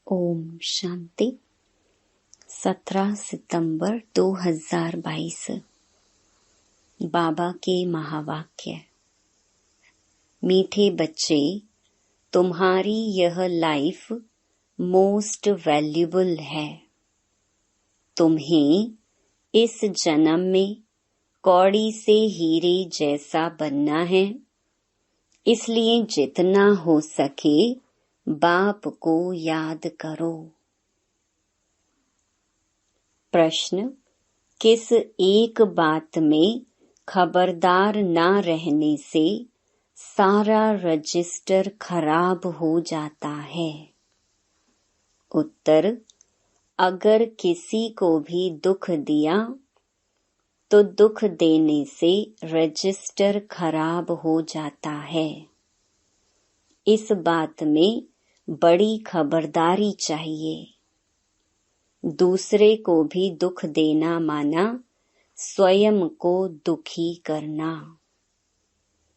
ओम शांति। 17 सितंबर 2022। बाबा के महावाक्य। मीठे बच्चे, तुम्हारी यह लाइफ मोस्ट वैल्यूबल है। तुम्हें इस जन्म में कौड़ी से हीरे जैसा बनना है, इसलिए जितना हो सके बाप को याद करो। प्रश्न: किस एक बात में खबरदार ना रहने से सारा रजिस्टर खराब हो जाता है? उत्तर: अगर किसी को भी दुख दिया तो दुख देने से रजिस्टर खराब हो जाता है। इस बात में बड़ी खबरदारी चाहिए। दूसरे को भी दुख देना माना स्वयं को दुखी करना।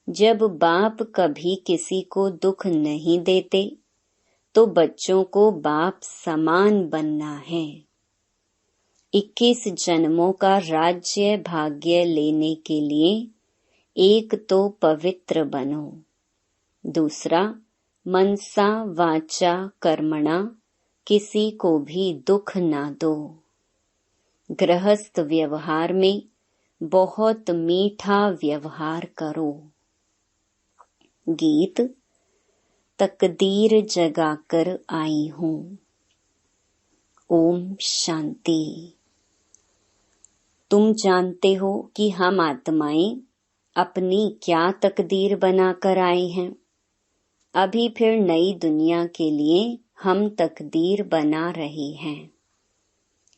जब बाप कभी किसी को दुख नहीं देते तो बच्चों को बाप समान बनना है। 21 जन्मों का राज्य भाग्य लेने के लिए एक तो पवित्र बनो, दूसरा मनसा वाचा कर्मणा किसी को भी दुख ना दो। गृहस्थ व्यवहार में बहुत मीठा व्यवहार करो। गीत: तकदीर जगाकर आई हूँ। ओम शांति। तुम जानते हो कि हम आत्माएं अपनी क्या तकदीर बनाकर आए हैं। अभी फिर नई दुनिया के लिए हम तकदीर बना रहे हैं।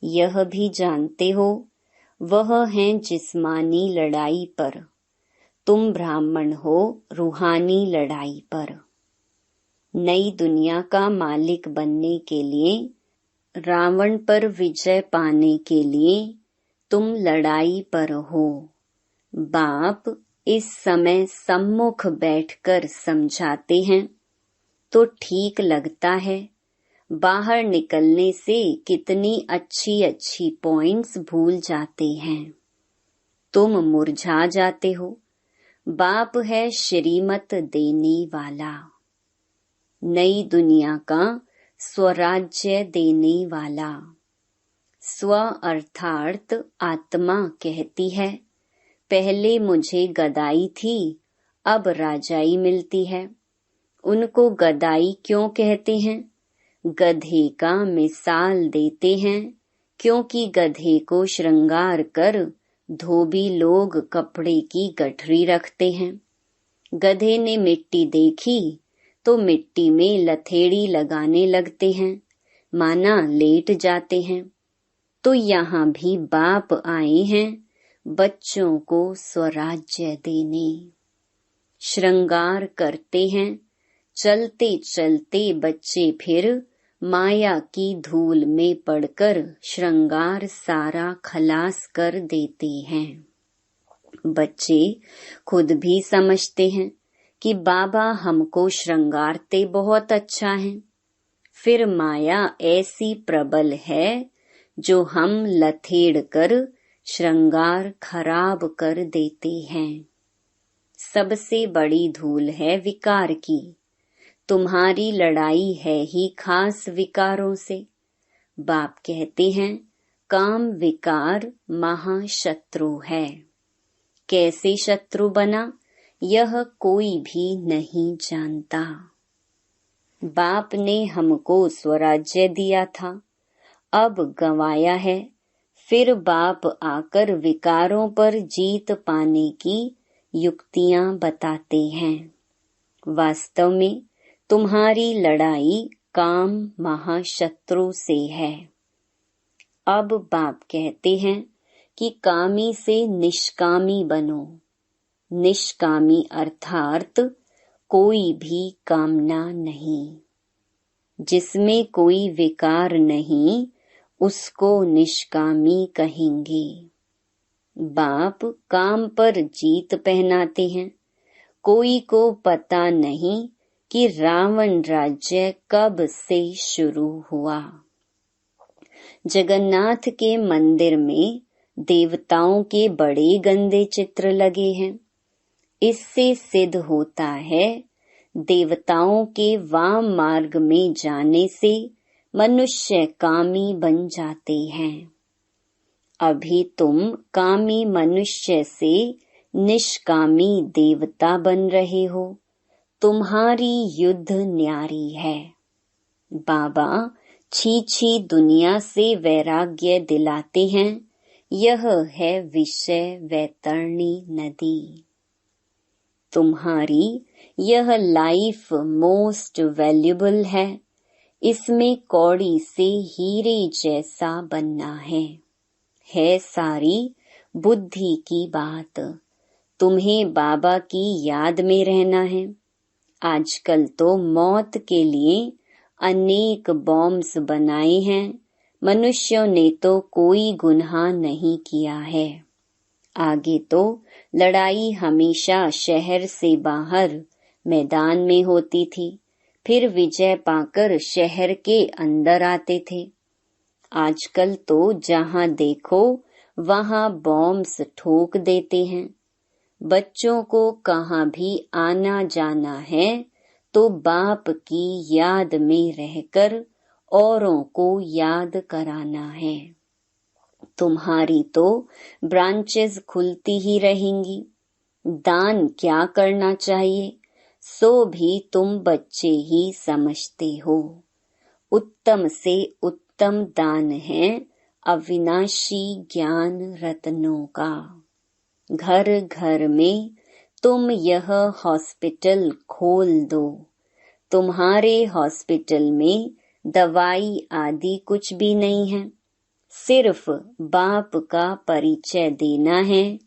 यह भी जानते हो वह है जिस्मानी लड़ाई पर, तुम ब्राह्मण हो रूहानी लड़ाई पर। नई दुनिया का मालिक बनने के लिए, रावण पर विजय पाने के लिए तुम लड़ाई पर हो। बाप इस समय सम्मुख बैठकर समझाते हैं तो ठीक लगता है। बाहर निकलने से कितनी अच्छी अच्छी पॉइंट्स भूल जाते हैं। तुम मुरझा जाते हो। बाप है श्रीमत देने वाला, नई दुनिया का स्वराज्य देने वाला। स्व अर्थात आत्मा कहती है, पहले मुझे गदाई थी, अब राजाई मिलती है। उनको गदाई क्यों कहते हैं? गधे का मिसाल देते हैं, क्योंकि गधे को श्रृंगार कर धोबी लोग कपड़े की गठरी रखते हैं। गधे ने मिट्टी देखी तो मिट्टी में लथेड़ी लगाने लगते हैं, माना लेट जाते हैं। तो यहाँ भी बाप आए हैं बच्चों को स्वराज्य देने। श्रृंगार करते हैं, चलते चलते बच्चे फिर माया की धूल में पड़कर श्रृंगार सारा खलास कर देते हैं। बच्चे खुद भी समझते हैं कि बाबा हमको श्रृंगारते बहुत अच्छा है, फिर माया ऐसी प्रबल है जो हम लथेड़ कर श्रृंगार खराब कर देते हैं। सबसे बड़ी धूल है विकार की। तुम्हारी लड़ाई है ही खास विकारों से। बाप कहते हैं काम विकार महाशत्रु है। कैसे शत्रु बना यह कोई भी नहीं जानता। बाप ने हमको स्वराज्य दिया था, अब गंवाया है। फिर बाप आकर विकारों पर जीत पाने की युक्तियां बताते हैं। वास्तव में तुम्हारी लड़ाई काम महाशत्रु से है। अब बाप कहते हैं कि कामी से निष्कामी बनो। निष्कामी अर्थात कोई भी कामना नहीं। जिसमें कोई विकार नहीं उसको निष्कामी कहेंगे। बाप काम पर जीत पहनाते हैं। कोई को पता नहीं कि रावण राज्य कब से शुरू हुआ। जगन्नाथ के मंदिर में देवताओं के बड़े गंदे चित्र लगे हैं। इससे सिद्ध होता है देवताओं के वाम मार्ग में जाने से मनुष्य कामी बन जाते हैं। अभी तुम कामी मनुष्य से निष्कामी देवता बन रहे हो। तुम्हारी युद्ध न्यारी है। बाबा छी दुनिया से वैराग्य दिलाते हैं। यह है विषय वैतरणी नदी। तुम्हारी यह लाइफ मोस्ट वैल्यूबल है। इसमें कौड़ी से हीरे जैसा बनना है सारी बुद्धि की बात। तुम्हें बाबा की याद में रहना है। आजकल तो मौत के लिए अनेक बॉम्ब्स बनाए हैं। मनुष्यों ने तो कोई गुनाह नहीं किया है। आगे तो लड़ाई हमेशा शहर से बाहर मैदान में होती थी, फिर विजय पाकर शहर के अंदर आते थे। आजकल तो जहां देखो वहां बॉम्ब्स ठोक देते हैं। बच्चों को कहाँ भी आना जाना है तो बाप की याद में रहकर औरों को याद कराना है। तुम्हारी तो ब्रांचेस खुलती ही रहेंगी। दान क्या करना चाहिए सो भी तुम बच्चे ही समझते हो। उत्तम से उत्तम दान है अविनाशी ज्ञान रत्नों का। घर घर में तुम यह हॉस्पिटल खोल दो। तुम्हारे हॉस्पिटल में दवाई आदि कुछ भी नहीं है। सिर्फ बाप का परिचय देना है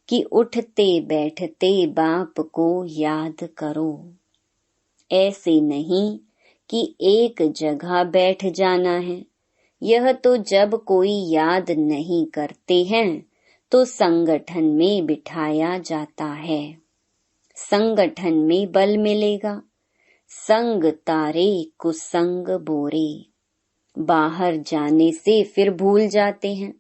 कि उठते बैठते बाप को याद करो। ऐसे नहीं कि एक जगह बैठ जाना है। यह तो जब कोई याद नहीं करते हैं तो संगठन में बिठाया जाता है। संगठन में बल मिलेगा। संग तारे कुसंग बोरे। बाहर जाने से फिर भूल जाते हैं।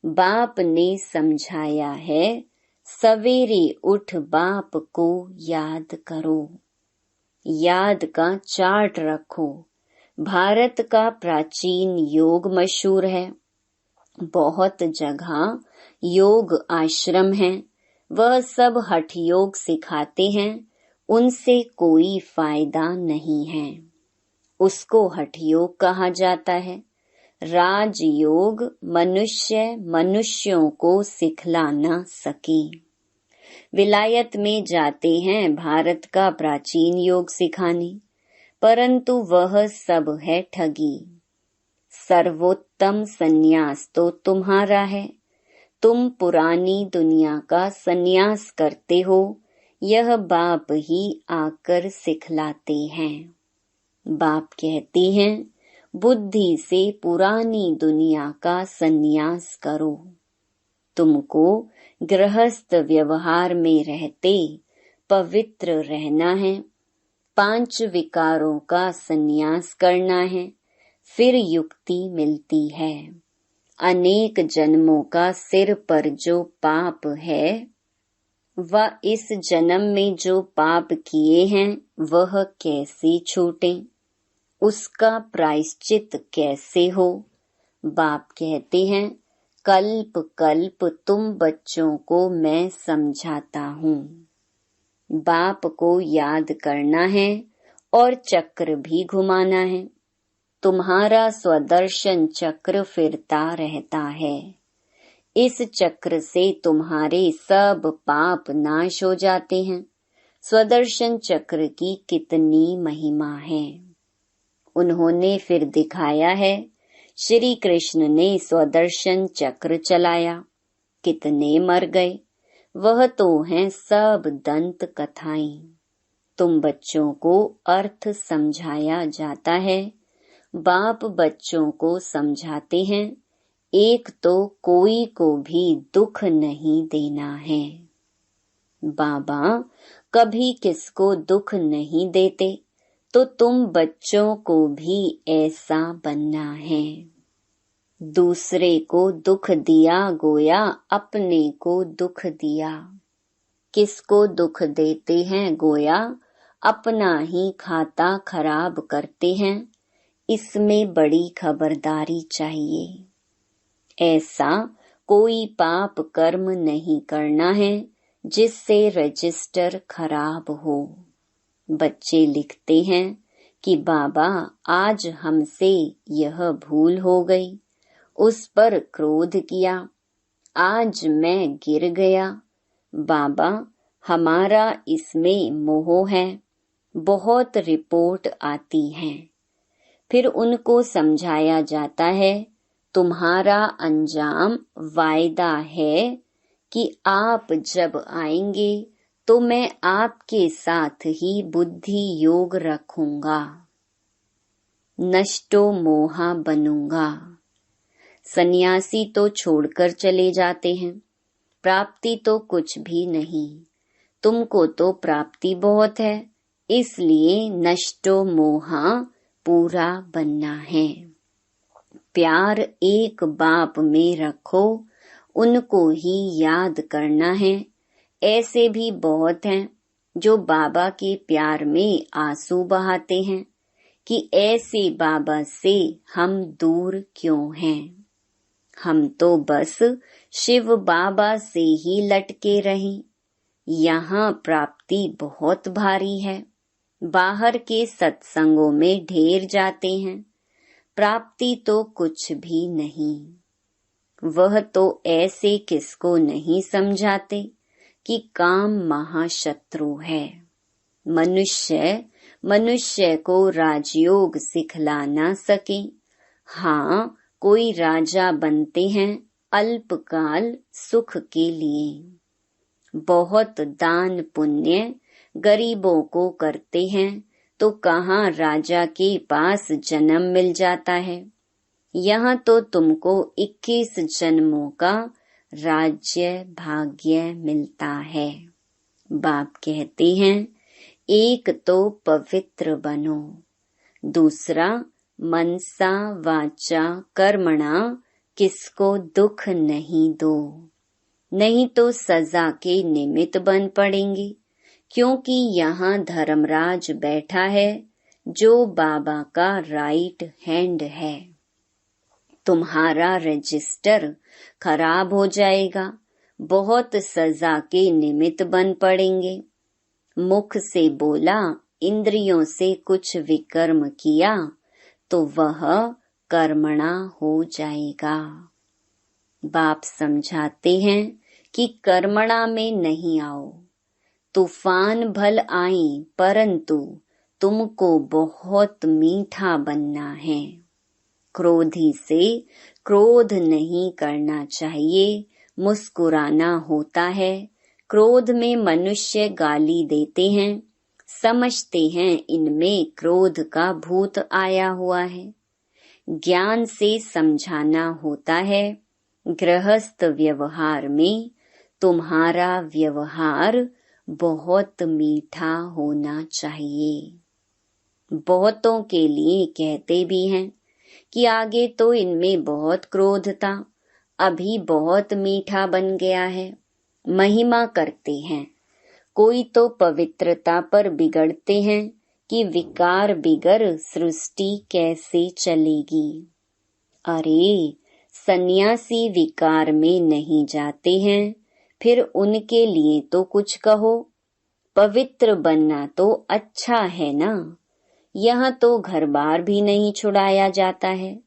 बाप ने समझाया है सवेरे उठ बाप को याद करो। याद का चार्ट रखो। भारत का प्राचीन योग मशहूर है। बहुत जगह योग आश्रम हैं। वह सब हठ योग सिखाते हैं। उनसे कोई फायदा नहीं है। उसको हठ योग कहा जाता है। राजयोग मनुष्य मनुष्यों को सिखला न सके। विलायत में जाते हैं भारत का प्राचीन योग सिखाने, परंतु वह सब है ठगी। सर्वोत्तम सन्यास तो तुम्हारा है। तुम पुरानी दुनिया का सन्यास करते हो। यह बाप ही आकर सिखलाते हैं। बाप कहते हैं बुद्धि से पुरानी दुनिया का सन्यास करो। तुमको गृहस्थ व्यवहार में रहते पवित्र रहना है। 5 विकारों का सन्यास करना है, फिर युक्ति मिलती है। अनेक जन्मों का सिर पर जो पाप है वह इस जन्म में जो पाप किए हैं वह कैसे छूटे, उसका प्रायश्चित कैसे हो। बाप कहते हैं कल्प कल्प तुम बच्चों को मैं समझाता हूँ। बाप को याद करना है और चक्र भी घुमाना है। तुम्हारा स्वदर्शन चक्र फिरता रहता है। इस चक्र से तुम्हारे सब पाप नाश हो जाते हैं। स्वदर्शन चक्र की कितनी महिमा है। उन्होंने फिर दिखाया है। श्री कृष्ण ने स्वदर्शन चक्र चलाया। कितने मर गए। वह तो हैं सब दंत कथाएं। तुम बच्चों को अर्थ समझाया जाता है। बाप बच्चों को समझाते हैं एक तो कोई को भी दुख नहीं देना है। बाबा कभी किसको दुख नहीं देते। तो तुम बच्चों को भी ऐसा बनना है। दूसरे को दुख दिया गोया अपने को दुख दिया। किसको दुख देते हैं गोया अपना ही खाता खराब करते हैं। इसमें बड़ी खबरदारी चाहिए। ऐसा कोई पाप कर्म नहीं करना है जिससे रजिस्टर खराब हो। बच्चे लिखते हैं कि बाबा आज हमसे यह भूल हो गई, उस पर क्रोध किया, आज मैं गिर गया। बाबा हमारा इसमें मोह है। बहुत रिपोर्ट आती है। फिर उनको समझाया जाता है तुम्हारा अंजाम वायदा है कि आप जब आएंगे तो मैं आपके साथ ही बुद्धि योग रखूंगा, नष्टो मोहा बनूंगा। सन्यासी तो छोड़कर चले जाते हैं, प्राप्ति तो कुछ भी नहीं। तुमको तो प्राप्ति बहुत है, इसलिए नष्टो मोहा पूरा बनना है। प्यार एक बाप में रखो, उनको ही याद करना है। ऐसे भी बहुत हैं जो बाबा के प्यार में आंसू बहाते हैं कि ऐसे बाबा से हम दूर क्यों हैं। हम तो बस शिव बाबा से ही लटके रहें। यहाँ प्राप्ति बहुत भारी है। बाहर के सत्संगों में ढेर जाते हैं, प्राप्ति तो कुछ भी नहीं। वह तो ऐसे किसको नहीं समझाते कि काम महाशत्रु है। मनुष्य को राजयोग सिखला ना सके। हाँ, कोई राजा बनते हैं अल्पकाल सुख के लिए। बहुत दान पुण्य गरीबों को करते हैं तो कहाँ राजा के पास जन्म मिल जाता है। यहाँ तो तुमको 21 जन्मों का राज्य भाग्य मिलता है। बाप कहते हैं एक तो पवित्र बनो, दूसरा मनसा वाचा कर्मणा किसको दुख नहीं दो, नहीं तो सजा के निमित्त बन पड़ेंगे। क्योंकि यहाँ धर्मराज बैठा है जो बाबा का राइट हैंड है। तुम्हारा रजिस्टर खराब हो जाएगा, बहुत सजा के निमित्त बन पड़ेंगे। मुख से बोला, इंद्रियों से कुछ विकर्म किया तो वह कर्मणा हो जाएगा। बाप समझाते हैं कि कर्मणा में नहीं आओ। तूफान भल आए परंतु तुमको बहुत मीठा बनना है। क्रोधी से क्रोध नहीं करना चाहिए, मुस्कुराना होता है। क्रोध में मनुष्य गाली देते हैं, समझते हैं इनमें क्रोध का भूत आया हुआ है। ज्ञान से समझाना होता है। गृहस्थ व्यवहार में तुम्हारा व्यवहार बहुत मीठा होना चाहिए। बहुतों के लिए कहते भी हैं कि आगे तो इनमें बहुत क्रोध था, अभी बहुत मीठा बन गया है। महिमा करते हैं। कोई तो पवित्रता पर बिगड़ते हैं कि विकार बिगर सृष्टि कैसे चलेगी। अरे सन्यासी विकार में नहीं जाते हैं, फिर उनके लिए तो कुछ कहो। पवित्र बनना तो अच्छा है ना। यहाँ तो घर बार भी नहीं छुड़ाया जाता है।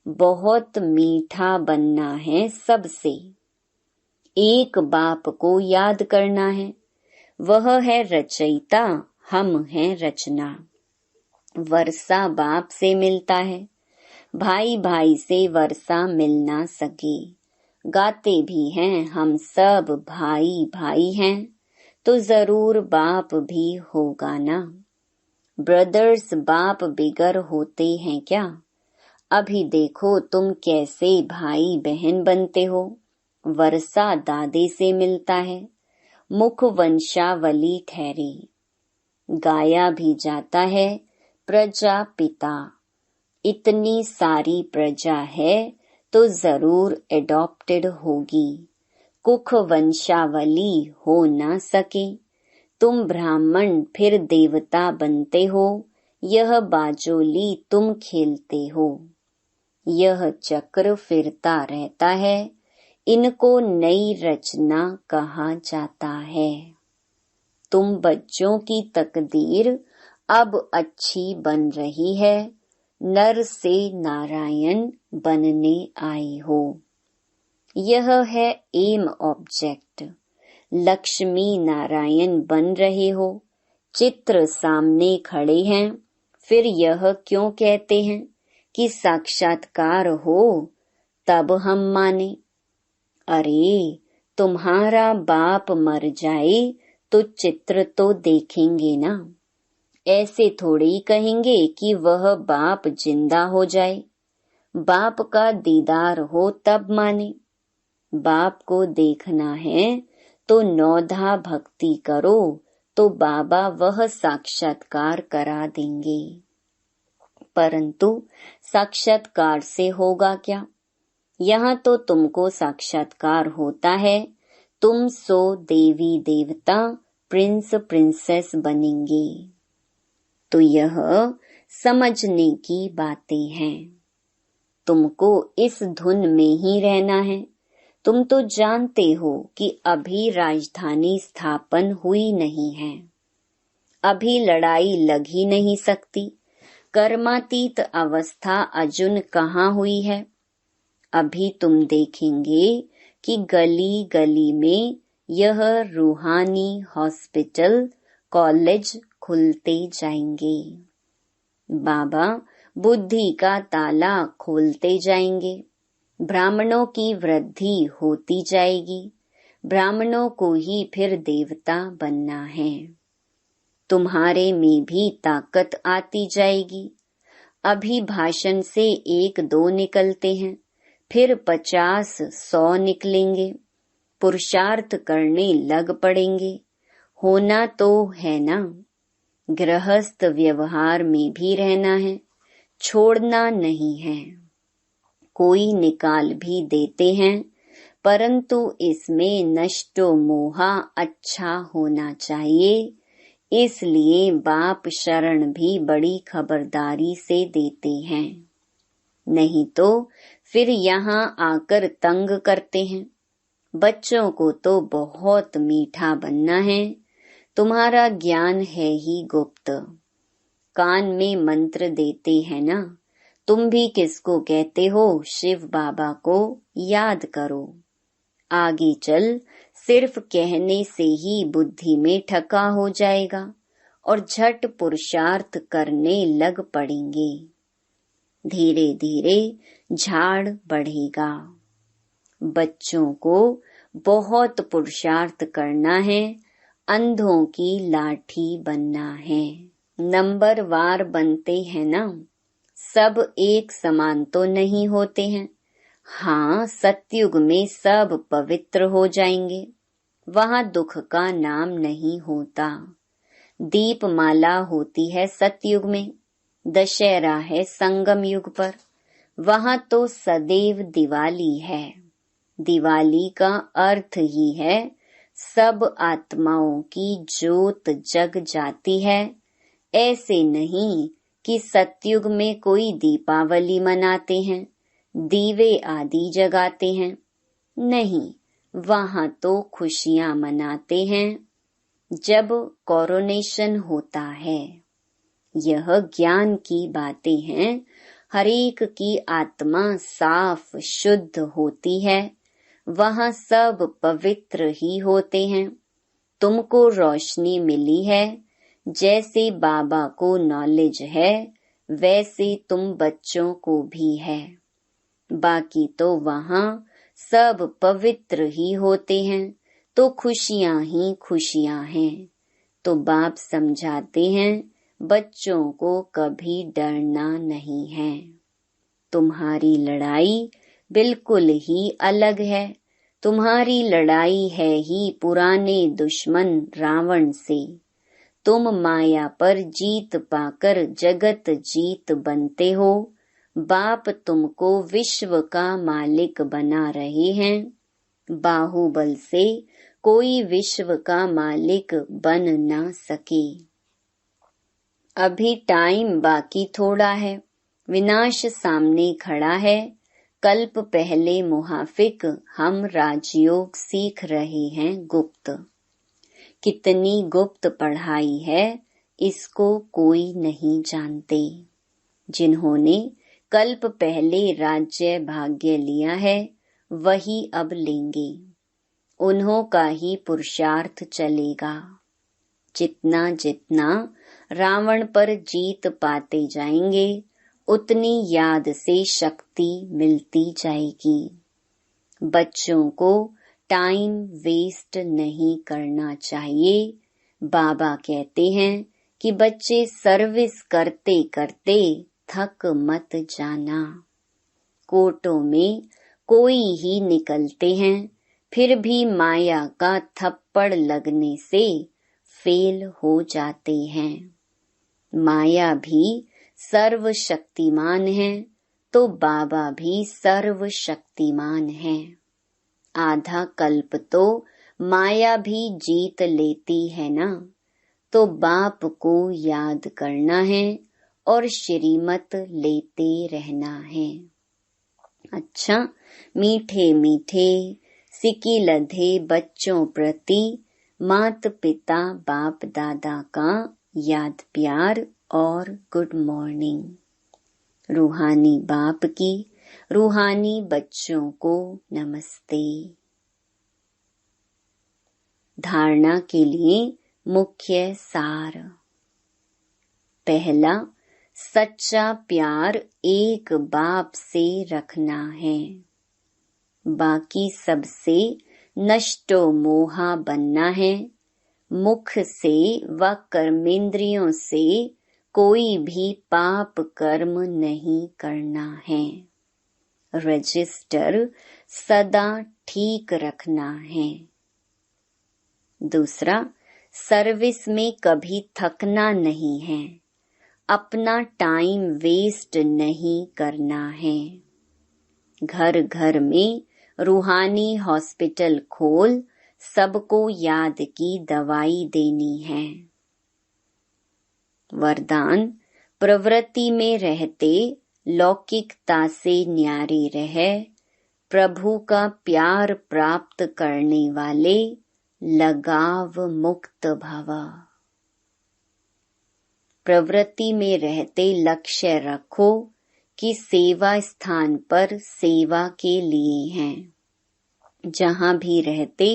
बहुत मीठा बनना है सबसे। एक बाप को याद करना है, वह है रचयिता, हम हैं रचना। वर्षा बाप से मिलता है, भाई भाई से वर्षा मिल ना सके। गाते भी हैं हम सब भाई भाई हैं, तो जरूर बाप भी होगा ना। ब्रदर्स बाप बिगर होते हैं क्या? अभी देखो तुम कैसे भाई बहन बनते हो। वर्षा दादे से मिलता है, मुख वंशावली ठहरी। गाया भी जाता है, प्रजापिता, इतनी सारी प्रजा है तो जरूर एडॉप्टेड होगी। कुख वंशावली हो ना सके। तुम ब्राह्मण फिर देवता बनते हो, यह बाजोली तुम खेलते हो। यह चक्र फिरता रहता है, इनको नई रचना कहा जाता है। तुम बच्चों की तकदीर अब अच्छी बन रही है, नर से नारायण बनने आए हो। यह है एम ऑब्जेक्ट। लक्ष्मी नारायण बन रहे हो, चित्र सामने खड़े हैं, फिर यह क्यों कहते हैं कि साक्षात्कार हो तब हम माने। अरे तुम्हारा बाप मर जाए तो चित्र तो देखेंगे ना। ऐसे थोड़े ही कहेंगे कि वह बाप जिंदा हो जाए। बाप का दीदार हो तब माने। बाप को देखना है तो नौधा भक्ति करो तो बाबा वह साक्षात्कार करा देंगे। परंतु साक्षात्कार से होगा क्या? यहाँ तो तुमको साक्षात्कार होता है, तुम सो देवी देवता प्रिंस प्रिंसेस बनेंगे। तो यह समझने की बातें हैं। तुमको इस धुन में ही रहना है। तुम तो जानते हो कि अभी राजधानी स्थापन हुई नहीं है, अभी लड़ाई लग ही नहीं सकती। कर्मातीत अवस्था अजुन कहाँ हुई है। अभी तुम देखेंगे कि गली गली में यह रूहानी हॉस्पिटल कॉलेज खुलते जाएंगे। बाबा बुद्धि का ताला खोलते जाएंगे। ब्राह्मणों की वृद्धि होती जाएगी। ब्राह्मणों को ही फिर देवता बनना है। तुम्हारे में भी ताकत आती जाएगी। अभी भाषण से 1-2 निकलते हैं, फिर 50-100 निकलेंगे। पुरुषार्थ करने लग पड़ेंगे। होना तो है ना। गृहस्थ व्यवहार में भी रहना है, छोड़ना नहीं है। कोई निकाल भी देते हैं, परंतु इसमें नष्टो मोहा अच्छा होना चाहिए। इसलिए बाप शरण भी बड़ी खबरदारी से देते हैं। नहीं तो फिर यहाँ आकर तंग करते हैं। बच्चों को तो बहुत मीठा बनना है। तुम्हारा ज्ञान है ही गुप्त। कान में मंत्र देते हैं ना। तुम भी किसको कहते हो? शिव बाबा को याद करो। आगे चल सिर्फ कहने से ही बुद्धि में ठका हो जाएगा और झट पुरुषार्थ करने लग पड़ेंगे। धीरे धीरे झाड़ बढ़ेगा। बच्चों को बहुत पुरुषार्थ करना है, अंधों की लाठी बनना है। नंबर वार बनते हैं ना। सब एक समान तो नहीं होते हैं। हाँ, सतयुग में सब पवित्र हो जाएंगे। वहाँ दुख का नाम नहीं होता। दीपमाला होती है सतयुग में, दशहरा है संगम युग पर। वहाँ तो सदैव दिवाली है। दिवाली का अर्थ ही है सब आत्माओं की ज्योत जग जाती है। ऐसे नहीं कि सतयुग में कोई दीपावली मनाते हैं, दीवे आदि जगाते हैं। नहीं, वहाँ तो खुशियाँ मनाते हैं जब कोरोनेशन होता है। यह ज्ञान की बातें हैं। हरेक की आत्मा साफ शुद्ध होती है। वहाँ सब पवित्र ही होते हैं। तुमको रोशनी मिली है। जैसे बाबा को नॉलेज है, वैसे तुम बच्चों को भी है। बाकी तो वहाँ सब पवित्र ही होते हैं, तो खुशियाँ ही खुशियाँ हैं। तो बाप समझाते हैं बच्चों को कभी डरना नहीं है। तुम्हारी लड़ाई बिल्कुल ही अलग है। तुम्हारी लड़ाई है ही पुराने दुश्मन रावण से। तुम माया पर जीत पाकर जगत जीत बनते हो। बाप तुमको विश्व का मालिक बना रहे हैं। बाहुबल से कोई विश्व का मालिक बन ना सके। अभी टाइम बाकी थोड़ा है, विनाश सामने खड़ा है। कल्प पहले मुहाफिक हम राजयोग सीख रहे हैं गुप्त। कितनी गुप्त पढ़ाई है इसको कोई नहीं जानते। जिन्होंने कल्प पहले राज्य भाग्य लिया है वही अब लेंगे। उन्हों का ही पुरुषार्थ चलेगा। जितना जितना रावण पर जीत पाते जाएंगे उतनी याद से शक्ति मिलती जाएगी। बच्चों को टाइम वेस्ट नहीं करना चाहिए। बाबा कहते हैं कि बच्चे सर्विस करते करते थक मत जाना। कोर्टों में कोई ही निकलते हैं, फिर भी माया का थप्पड़ लगने से फेल हो जाते हैं। माया भी सर्वशक्तिमान है तो बाबा भी सर्वशक्तिमान है। आधा कल्प तो माया भी जीत लेती है ना, तो बाप को याद करना है और श्रीमत लेते रहना है। अच्छा, मीठे मीठे सिकी लधे बच्चों प्रति मात पिता बाप दादा का याद प्यार और गुड मॉर्निंग। रूहानी बाप की रूहानी बच्चों को नमस्ते। धारणा के लिए मुख्य सार। पहला, सच्चा प्यार एक बाप से रखना है। बाकी सबसे नष्टो मोहा बनना है। मुख से व कर्मेंद्रियों से कोई भी पाप कर्म नहीं करना है। रजिस्टर सदा ठीक रखना है। दूसरा, सर्विस में कभी थकना नहीं है। अपना टाइम वेस्ट नहीं करना है। घर घर में रूहानी हॉस्पिटल खोल सबको याद की दवाई देनी है। वरदान, प्रवृत्ति में रहते लौकिकता से न्यारे रहे, प्रभु का प्यार प्राप्त करने वाले लगाव मुक्त भवा। प्रवृत्ति में रहते लक्ष्य रखो कि सेवा स्थान पर सेवा के लिए हैं। जहाँ भी रहते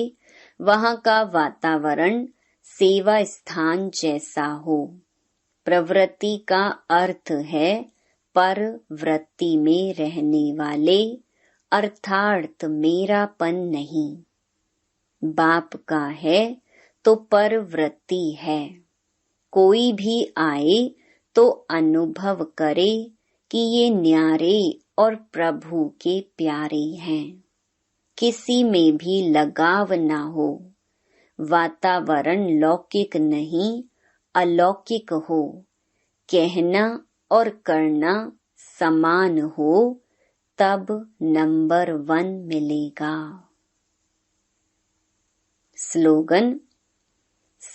वहाँ का वातावरण सेवा स्थान जैसा हो। प्रवृत्ति का अर्थ है पर वृत्ति में रहने वाले, अर्थात मेरापन नहीं। बाप का है तो पर वृत्ति है। कोई भी आए तो अनुभव करे कि ये न्यारे और प्रभु के प्यारे हैं। किसी में भी लगाव ना हो। वातावरण लौकिक नहीं अलौकिक हो। कहना और करना समान हो, तब नंबर 1 मिलेगा। स्लोगन,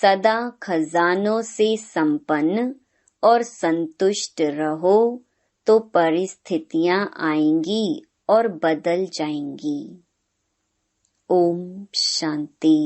सदा खजानों से संपन्न और संतुष्ट रहो तो परिस्थितियां आएंगी और बदल जाएंगी। ओम शांति।